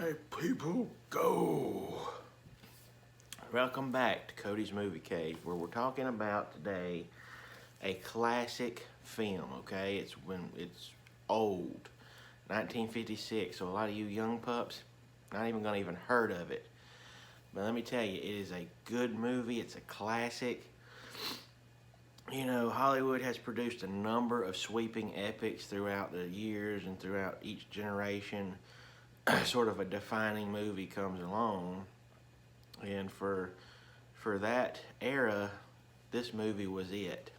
my people go. Welcome back to Cody's Movie Cave, where we're talking about today a classic film. Okay, it's old, 1956. So a lot of you young pups, not even gonna even heard of it. But let me tell you, it is a good movie. It's a classic. You know, Hollywood has produced a number of sweeping epics throughout the years and throughout each generation. Sort of a defining movie comes along, and for that era, this movie was it.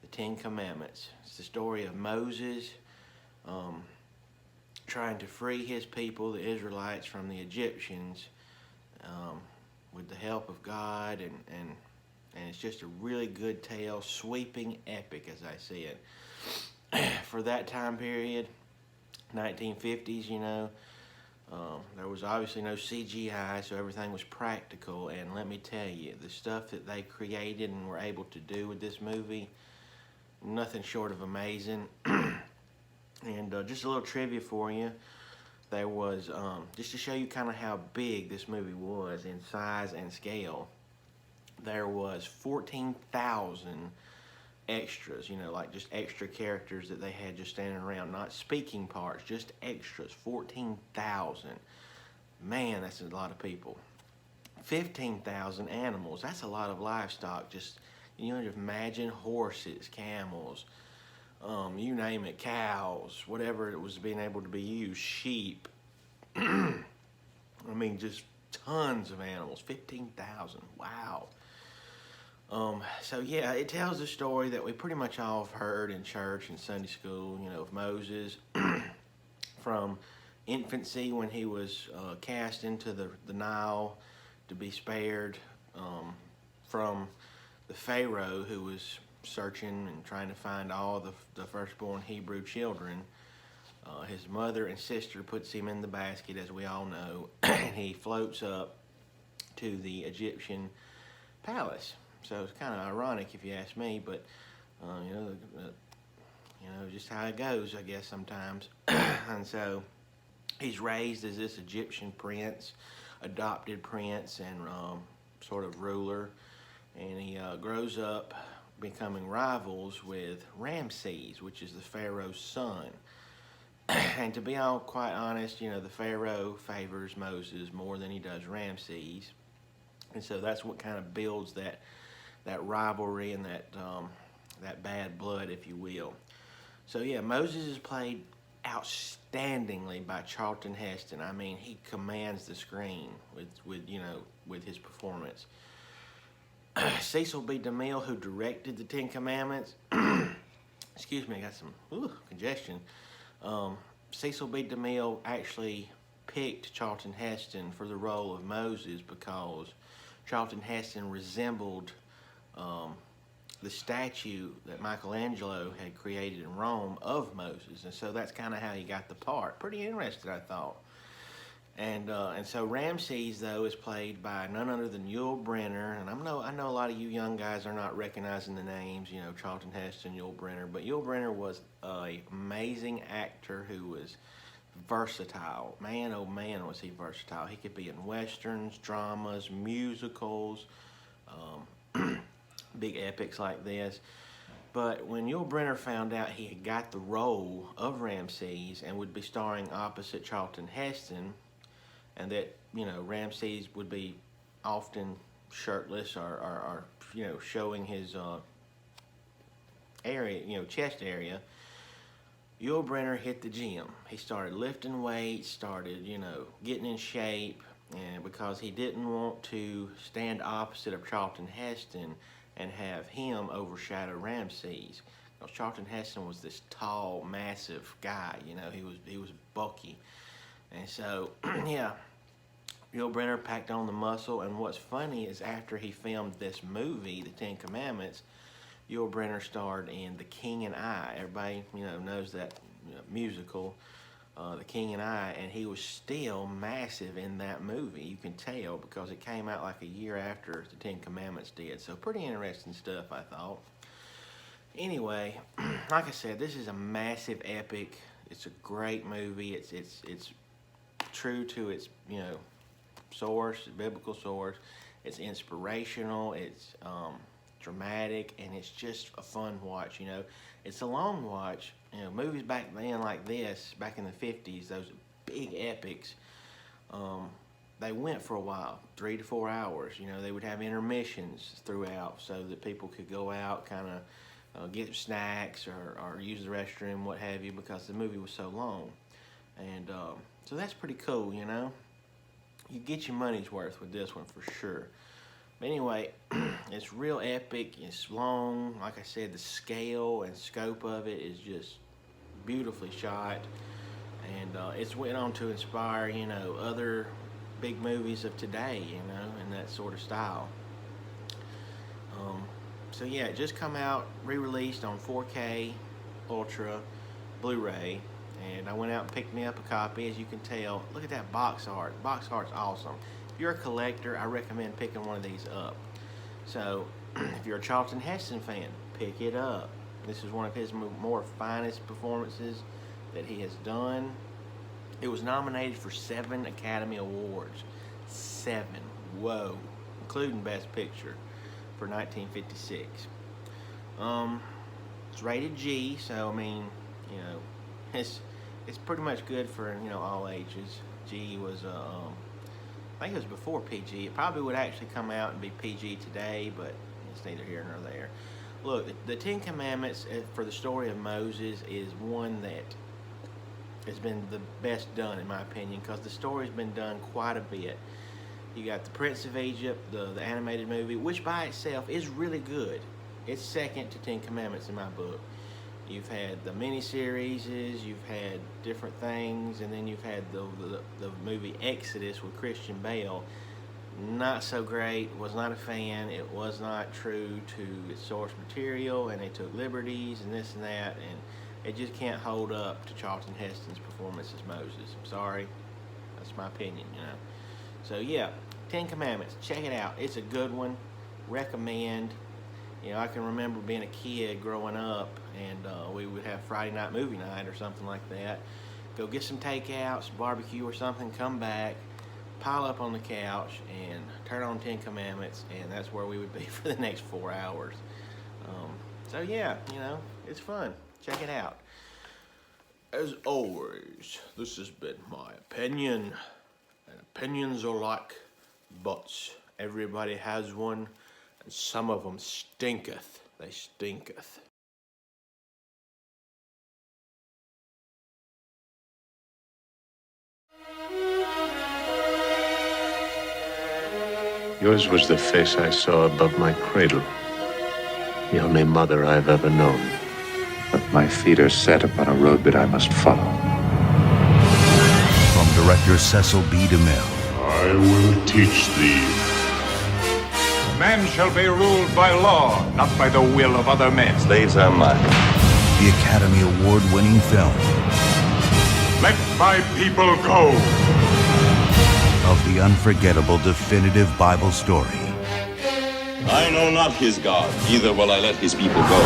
The Ten Commandments. It's the story of Moses trying to free his people, the Israelites, from the Egyptians with the help of God, and it's just a really good tale, sweeping epic, as I said. For that time period, 1950s, you know, there was obviously no CGI, so everything was practical. And let me tell you, the stuff that they created and were able to do with this movie, nothing short of amazing. And just a little trivia for you. There was, just to show you kind of how big this movie was in size and scale, there was 14,000 extras, you know, like just extra characters that they had just standing around, not speaking parts, just extras. 14,000. Man, that's a lot of people. 15,000 animals. That's a lot of livestock. Just, you know, just imagine horses, camels, you name it, cows, whatever it was being able to be used, sheep. I mean, just tons of animals. 15,000. Wow. So yeah, it tells a story that we pretty much all have heard in church and Sunday school, you know, of Moses from infancy when he was cast into the Nile to be spared from the Pharaoh who was searching and trying to find all the firstborn Hebrew children. His mother and sister puts him in the basket, as we all know, and he floats up to the Egyptian palace. So it's kind of ironic if you ask me, but you know, just how it goes, I guess, sometimes. And so he's raised as this Egyptian prince, adopted prince, and sort of ruler, and he grows up becoming rivals with Ramses, which is the Pharaoh's son. And to be all quite honest, you know, the Pharaoh favors Moses more than he does Ramses, and so that's what kind of builds that rivalry and that bad blood, if you will. So yeah, Moses is played outstandingly by Charlton Heston. I mean, he commands the screen with his performance. Cecil B. DeMille, who directed the Ten Commandments, excuse me, I got some congestion. Cecil B. DeMille actually picked Charlton Heston for the role of Moses because Charlton Heston resembled the statue that Michelangelo had created in Rome of Moses, and so that's kind of how he got the part. Pretty interesting, I thought. And so Ramses, though, is played by none other than Yul Brynner, and I know a lot of you young guys are not recognizing the names, you know, Charlton Heston, Yul Brynner, but Yul Brynner was an amazing actor who was versatile. Man, oh man, was he versatile. He could be in westerns, dramas, musicals, big epics like this. But when Yul Brynner found out he had got the role of Ramses and would be starring opposite Charlton Heston, and that, you know, Ramses would be often shirtless or you know, showing his area, you know, chest area, Yul Brynner hit the gym. He started lifting weights, started, you know, getting in shape, and because he didn't want to stand opposite of Charlton Heston and have him overshadow Ramses. Because Charlton Heston was this tall, massive guy, you know, he was bulky. And so, yeah, Yul Brynner packed on the muscle, and what's funny is after he filmed this movie, The Ten Commandments, Yul Brynner starred in The King and I. Everybody, you know, knows that musical, The King and I, and he was still massive in that movie. You can tell because it came out like a year after The Ten Commandments did. So pretty interesting stuff, I thought. Anyway, like I said, this is a massive epic. It's a great movie. It's true to its, source, biblical source. It's inspirational. It's dramatic, and it's just a fun watch. It's a long watch. Movies back then like this, back in the 50s, those big epics, they went for a while, 3 to 4 hours. They would have intermissions throughout so that people could go out, kind of get snacks or use the restroom, what have you, because the movie was so long. And so that's pretty cool, You get your money's worth with this one for sure. But anyway, it's real epic. It's long. Like I said, the scale and scope of it is just beautifully shot. And it's went on to inspire, other big movies of today, in that sort of style. So yeah, it just come out, re-released on 4K Ultra Blu-ray, and I went out and picked me up a copy. As you can tell, look at that box art. Box art's awesome. If you're a collector, I recommend picking one of these up. So if you're a Charlton Heston fan, pick it up. This is one of his more finest performances that he has done. It was nominated for 7 Academy Awards. 7. Whoa. Including Best Picture for 1956. It's rated G, so I mean, it's pretty much good for all ages. G was I think it was before PG. It probably would actually come out and be PG today, but it's neither here nor there. Look, the Ten Commandments for the story of Moses is one that has been the best done, in my opinion, because the story's been done quite a bit. You got the Prince of Egypt, the animated movie, which by itself is really good. It's second to Ten Commandments in my book. You've had the miniseries, you've had different things, and then you've had the movie Exodus with Christian Bale. Not so great, was not a fan. It was not true to its source material, and they took liberties and this and that, and it just can't hold up to Charlton Heston's performance as Moses. I'm sorry. That's my opinion, So yeah, Ten Commandments, check it out. It's a good one. Recommend. I can remember being a kid growing up, and we would have Friday night movie night or something like that. Go get some takeout, some barbecue or something, come back, pile up on the couch, and turn on Ten Commandments, and that's where we would be for the next 4 hours. So yeah, it's fun. Check it out. As always, this has been my opinion, and opinions are like butts. Everybody has one. And some of them stinketh. They stinketh. Yours was the face I saw above my cradle. The only mother I've ever known. But my feet are set upon a road that I must follow. From director Cecil B. DeMille. I will teach thee. Man shall be ruled by law, not by the will of other men. Slaves are mine. The Academy Award-winning film. Let my people go. Of the unforgettable definitive Bible story. I know not his God, neither will I let his people go.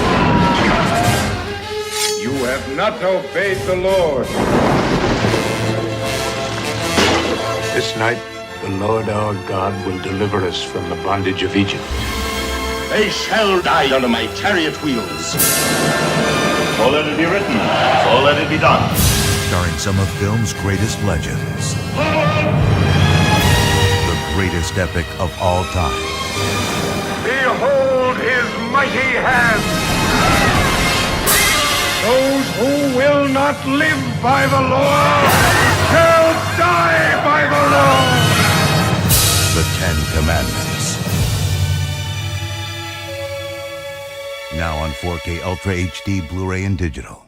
You have not obeyed the Lord. This night, the Lord our God will deliver us from the bondage of Egypt. They shall die under my chariot wheels. So let it be written. So let it be done. Starring some of film's greatest legends. The greatest epic of all time. Behold his mighty hand. Those who will not live by the law shall die by the law. The Ten Commandments. Now on 4K Ultra HD Blu-ray and digital.